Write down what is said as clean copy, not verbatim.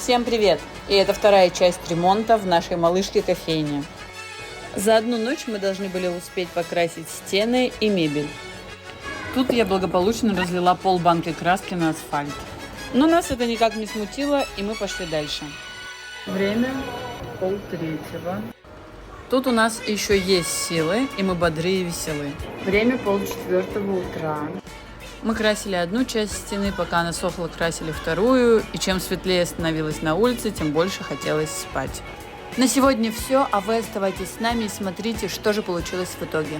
Всем привет! И это вторая часть ремонта в нашей малышке-кофейне. За одну ночь мы должны были успеть покрасить стены и мебель. Тут я благополучно разлила полбанки краски на асфальт. Но нас это никак не смутило, и мы пошли дальше. Время 2:30. Тут у нас еще есть силы, и мы бодры и веселы. Время 3:30 утра. Мы красили одну часть стены, пока она сохла, красили вторую, и чем светлее становилось на улице, тем больше хотелось спать. На сегодня все, а вы оставайтесь с нами и смотрите, что же получилось в итоге.